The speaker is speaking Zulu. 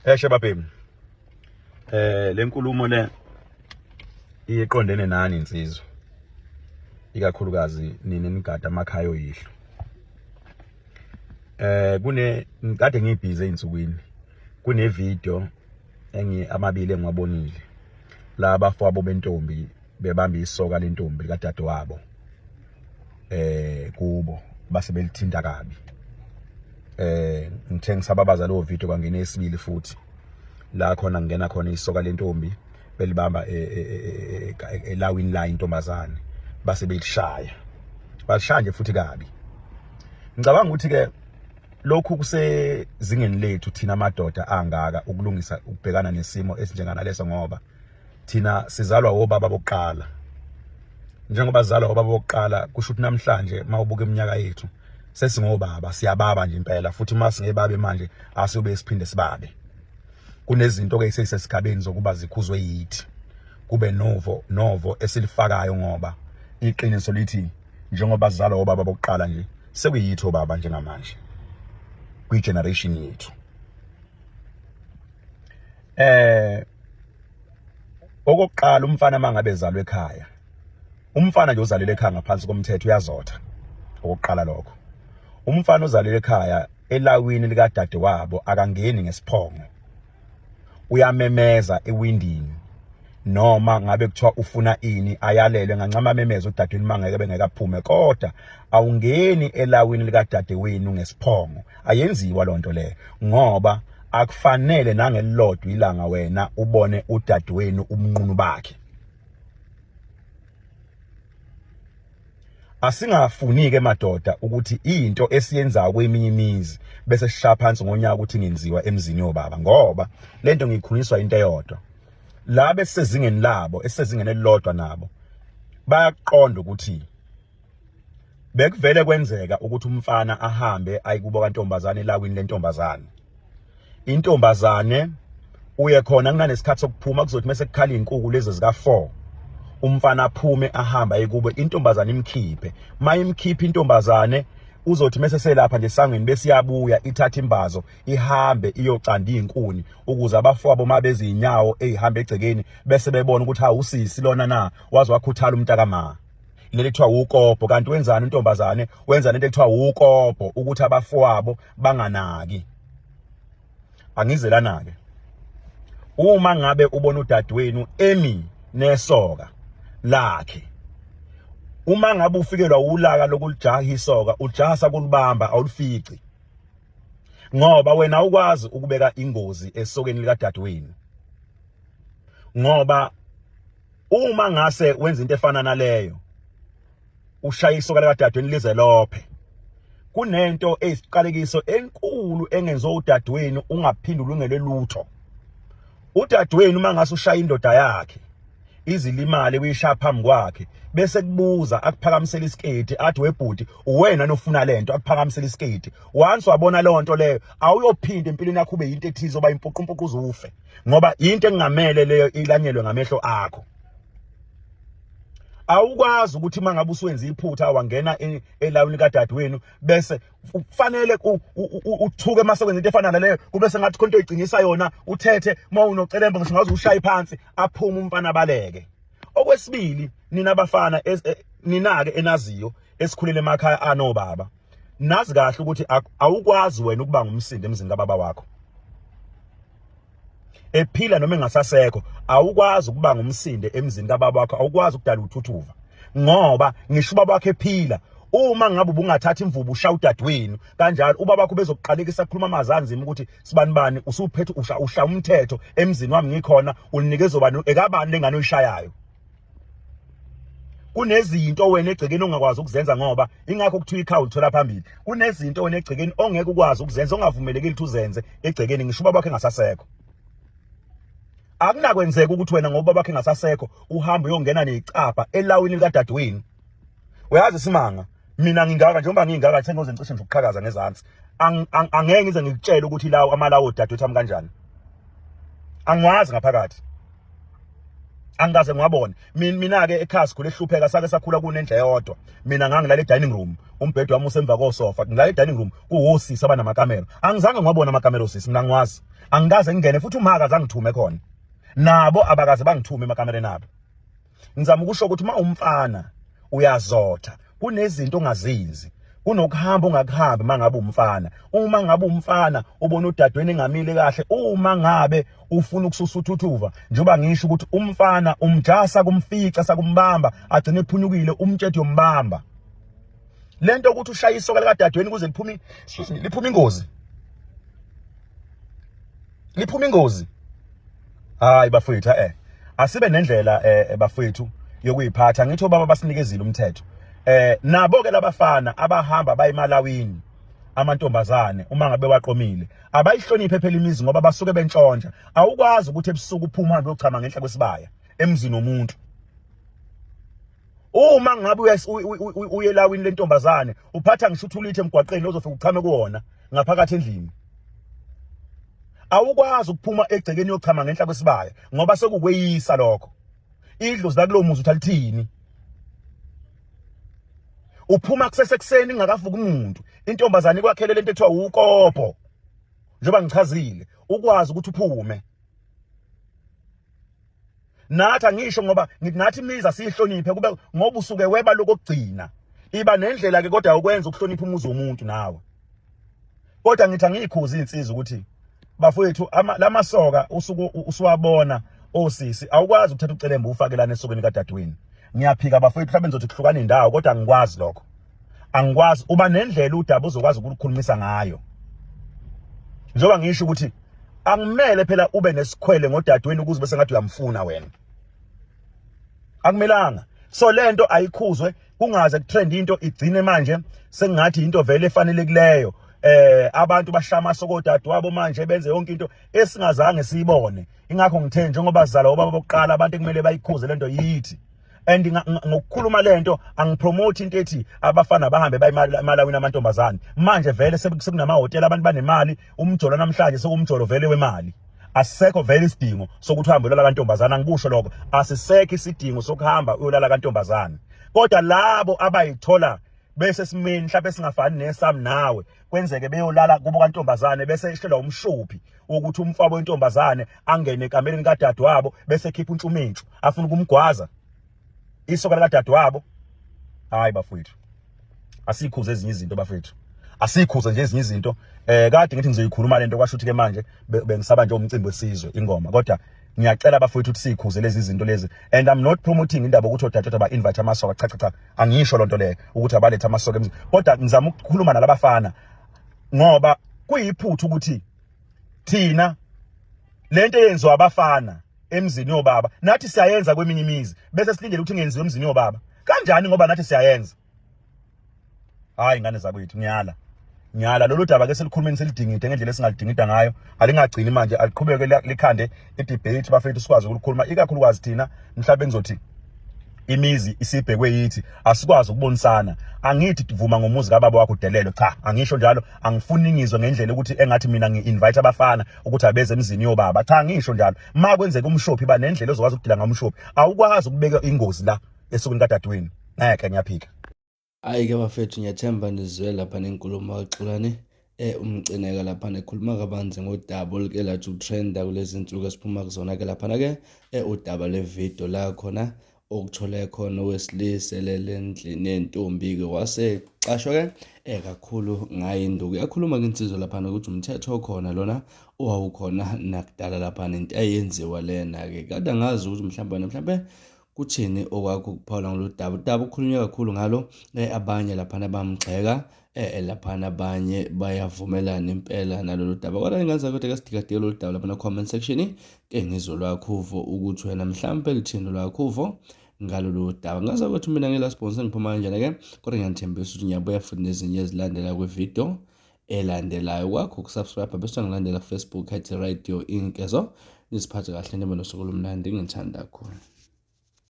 Shebabhemi. Lenkulumo le iqondene nani insizwa. Ikakhulukazi nini nigada amakhaya oyihlo. Ngikade ngibhize einsukwini. Kune video amabili engiwabonile. La abafowabo bentombi bebamba isoka lentombi kadade wabo. Kubo base belithinta kabi. Ngithe ngisababaza lo video kwangena esibili futhi. La khona ngena khona isoka lentombi belibamba elawini la intombazane base belishaya. Balishaya nje futhi kabi. Ngicabanga ukuthi ke lokhu kusezingeni lethu thina amadoda angaka ukulungisa ukubhekana nesimo esinjengana leso ngoba thina sizalwa obaba bokuqala. Njengoba sizalwa obaba bokuqala kusho ukuthi namhlanje mawubuka iminyaka yethu sesingobaba siyababa nje impela futhi masingebabe manje asiyobe siphinde sibabe. Kunezinto ke esesigabeni zokuba zikhuzwe yithi. Kube novo esilifakayo ngoba iqiniso lithi njengoba sizalwa obaba bokuqala nje sekuyitho baba njengamanje kwi generation yethu. Okokuqala umfana mangabe ezalwe ekhaya. Umfana nje ozalele ekhaya ngaphansi komthetho uyazotha. Okokuqala lokho. Umfana ozalele ekhaya elawini lika dade wabo akangeni ngesiphongo. Uyamemeza ewindini noma ngabe kuthiwa ufuna ini ayalele ngancama amemeza udadweni mangeke bengekaphume kodwa awungeni elawini lika dade wenu ngesiphongo. Ayenziwa lonto le ngoba akufanele nangelilodwa ilanga wena ubone udade wenu umnqunu bakhe. Asingafuni ke madoda ukuthi into esiyenza kweminye imizi bese sishaya phansi ngonyaka ukuthi ngenziwa emzini yobaba ngoba lento ngikhuliswa into eyodwa. La besezingeni labo esezingene elilodwa nabo bayaqonda ukuthi bekuvele kwenzeka ukuthi umfana ahambe ayikubo kantombazane elawini lentombazane. Intombazane uye khona kunanesikhathi sokuphuma kuzothi mase kukhala inkukhu lezi zika 4 umfana aphume ahamba ayikubo intombazane imkhiphe mayimkhipha intombazane uzothi mase selapha nje sangweni bese iyabuya ithatha imbazo ihambe iyocanda izinkuni ukuze abafowabo mabezi inyawo ehamba egcekeni bese bebona ukuthi ha usisi lona na wazi wakhuthala umntakama. Leli kuthiwa ukopho kanti wenzani intombazane wenza into ekuthiwa ukopho ukuthi abafowabo banganaki. Angizelana ke uma ngabe ubona udadewenu emi nesoka lakhe uma ngabe ufikelwa ulaka lokulijaha isoka ujahasa kulibamba awulifici ngoba wena ukwazi ukubeka ingozi esokeni lika dadewenu ngoba uma ngase wenza into efana naleyo ushaya isoka lika dadewenu lize lophe kunento eyisiqalekiso enkulu engenzo udadewenu ungaphindi ulungele lutho. Udadewenu mangase ushaya indoda yakhe izilimale uyishaya phambi kwakhe bese kubuza akuphakamisela isiketi athi webhuti wena nofuna lento akuphakamisela isiketi once wabona lonto leyo awuyophinda empilweni yakho ube into ethizo ba impuqumpuku uzufe ngoba into engamele leyo ilanyelwe ngamehlo akho. Awukwazi ukuthi mangabe usuwenza iphutha wangena elawini kadadewenu bese kufanele uthuke mase wenza into efana naleyo kube sengathi khonto igcinisa yona uthethe mawunocelembe ngisho ngaze ushaye phansi aphuma umfana baleke. Okwesibili nina abafana ninake enaziyo esikhulele emakhaya anobaba nazi kahle ukuthi awukwazi wena ukuba ngumsindi emzini kababa wakho. Ephila noma engasasekho awukwazi ukuba ngumsinde emzini kababa wakho awukwazi ukudala uthuthuva ngoba ngisho ubaba wakhe ephila uma ngabe ubungathatha imvubu ushaya udadewenu kanjalo ubaba wakho bezokuqalekisa ukukhuluma amazanzima ukuthi sibanibani usuphethe usha umthetho emzini wami ngikhona uninikeza ubani ekabani lengane oyishayayo. Kunezinto wena egcekeni ongakwazi ukuzenza ngoba ingakho kuthiwa ikhaya uthola phambili. Kunezinto wena egcekeni ongeke ukwazi ukuzenza ongavumelekile ukuthi uzenze egcekeni ngisho ubaba wakhe engasasekho. Akunakwenzeka ukuthi wena ngoba bakhe ngasasekho uhamba uyongena necapha elawini lika dadewenu. Uyazi simanga mina ngingaka njengoba ngingaka sengoze ngicishe nje ukuqhakaza ngezansi. Angeke ngize ngikutshela ukuthi lawo amalawo dadewethu ami kanjani. Angwazi ngaphakathi. Angikaze ngwabona mina ke ekhaya sikhule ehlupheka sake sakhula kunendle eyodwa mina ngangilala e-dining room umbhedo wami usemva kosofa ngilala e-dining room kuwosisi abanamakamera angizange ngwabona amakamera osisi mina ngwazi angikaze ngingene futhi umhaka zangithume khona nabo abakaze bangithume emakamereni abo ngizama ukusho ukuthi uma umfana uyazotha kunezinto ongazenzi kunokuhamba ongakuhambi mangabe umfana uma ngabe umfana ubona udadweni engamile kahle uma ngabe ufuna ukususa uthuthuva njengoba ngisho ukuthi umfana umjasa kumfica sakumbamba agcine ephunyukile umtshethi yombamba lento ukuthi ushaya isoka lika dadweni kuze liphuma ingozi hayi bafowethu asibe nendlela bafowethu yokuyiphatha ngithi baba basinikezile umthetho nabo ke labafana abahamba bayimalawini amantombazane uma ngabe waqomile abayihloniphe phela imizi ngoba basuke bentshontsha awukwazi ukuthi ebusuku uphuma uhambe uyochama ngenhla kwesibaya emzini womuntu uma ngabe uyelawini lentombazane uphatha ngisho uthulithe emgwaqeni ozofika uchame kuwona ngaphakathi endlini awukwazi ukuphuma egcekeni yochama ngenhla kwesibaya ngoba sekukweyisa lokho idlozi la kulomuzi uthalithini uphuma kusesekuseni ingakavuki umuntu intombazane ikwakhele lento ethiwa ukopho njengoba ngichazile ukwazi ukuthi uphume nathi angisho ngoba nathi imiza sihloniphe kube ngoba usuke weba lokugcina iba nendlela ke kodwa ukwenza ukuhlonipha umuzi womuntu nawe kodwa ngithi angikhuza insizwa ukuthi bafowethu lamasoka usuwabona osisi awukwazi ukuthatha ucelembe ufakelana esokweni kadadweni ngiyaphika bafowethu mhlawumbe ngizothi kuhlukana indawo kodwa angikwazi lokho angikwazi uba nendlela udaba uzokwazi ukukhulumisa ngayo njengoba ngisho ukuthi angimele phela ube nesikhwele ngodadweni ukuze bese ngathi uyamfuna wena akumelanga so lento ayikhuzwe kungaze kutrend into igcine manje sengathi into vele efanelekileyo abantu bashama sokodade wabo manje benze yonke into esingazange siyibone ingakho ngithe njengoba sizala obaba bokuqala abantu ekumele bayikhuze lento yithi and ngokukhuluma lento angipromote into ethi abafana bahambe bayimalawini amantombazane manje vele sekunamahotela abantu banemali umjolo namhlanje sekumjolo vele wemali asisekho vele isidingo sokuthi uhambe ulala kantombazana ngikusho lokho asisekho isidingo sokuhamba uyolala kantombazana kodwa labo abayithola bese simeni mhlawumbe singafani nesami nawe kwenzeke beyolala kubo kantombazane bese eshela umshophi ukuthi umfabo wentombazane angene ekamereni kadade wabo bese ekhipha untshumentshu afuna ukumgwaza isoka la dade wabo hayi bafowethu asikhuze ezinye izinto bafowethu asikhuze nje ezinye izinto kade ngithi ngizoyikhuluma lento kwasho ukuthi ke manje bengisaba nje umcimbi wesizwe ingoma kodwa ngiyacela bafowethu ukuthi sikhuze lezi zinto lezi and I'm not promoting indaba ukuthi odadewethu aba invite amasoka cha angisho lonto leyo ukuthi abaletha amasoka emzini kodwa ngizama ukukhuluma nalabafana ngoba kuyiphuthu ukuthi thina lento yenziwa abafana emzini yobaba nathi siyayenza kweminye imizi bese silindele ukuthi ngenziwe emzini yobaba kanjani ngoba nathi siyayenza hayi ingane zakwethu ngiyala lolu daba ke selikhulumeni selidingide ngendlela esingalidingida ngayo alingagcini manje aliqhubeke likhande idebate bafethu sikwazi ukukhuluma ikakhulukazi thina mhlawumbe ngizothi imizi isibhekwe yithi asikwazi ukubonisana angithi tuvuma ngomuzi kababa wakho udelelo cha angisho njalo angifuni ngizwe ngendlela ukuthi engathi mina ngi-invite abafana ukuthi abeze emzini yobaba cha angisho njalo ma kwenzeka umshophi ba nendlela ozokwazi ukudila ngomshophi awukwazi ukubeka ingozi la esukuni kadadweni ngeke ngiyaphika Hayi-ke bafethu ngiyathemba nizwe lapha nenkulumo kaXolani umcineka lapha nekhuluma kabanzi ngodaba oluke lathi utrenda kulezi nsuku esiphuma kuzona-ke laphana-ke udaba le-video la khona okuthole khona owesilisa endlini yentombi-ke wasecashwa-ke kakhulu ngayo induku yakhuluma-ke insizwa laphana ukuthi umthetho okhona lona owawukhona nakudala laphana into ayenziwa lena-ke kade angazi ukuthi mhlawumbe kuthini okwakho ukuphawula ngalo daba ukukhulunywa kakhulu ngalo abanye laphana bamgxeka laphana abanye bayavumelana impela nalolu daba kodwa ingazi kodwa ke sidikadike lolu daba lapha na comment section ke ngizwe lwakho uvo ukuthi wena mhlawumbe lithini lwakho uvo ngalolu daba ngazi ukuthi mina ngila sponsor ngiphuma kanjani ke kodwa ngiyathembisa ukuthi ngiyabuya futhi nezinye ezilandela kwi-video elandelayo kwakho ukusubscribe bese ngilandela Facebook @radio inkezo nisiphathe kahle njengoba nosuku lomnandi ngithanda kakhulu.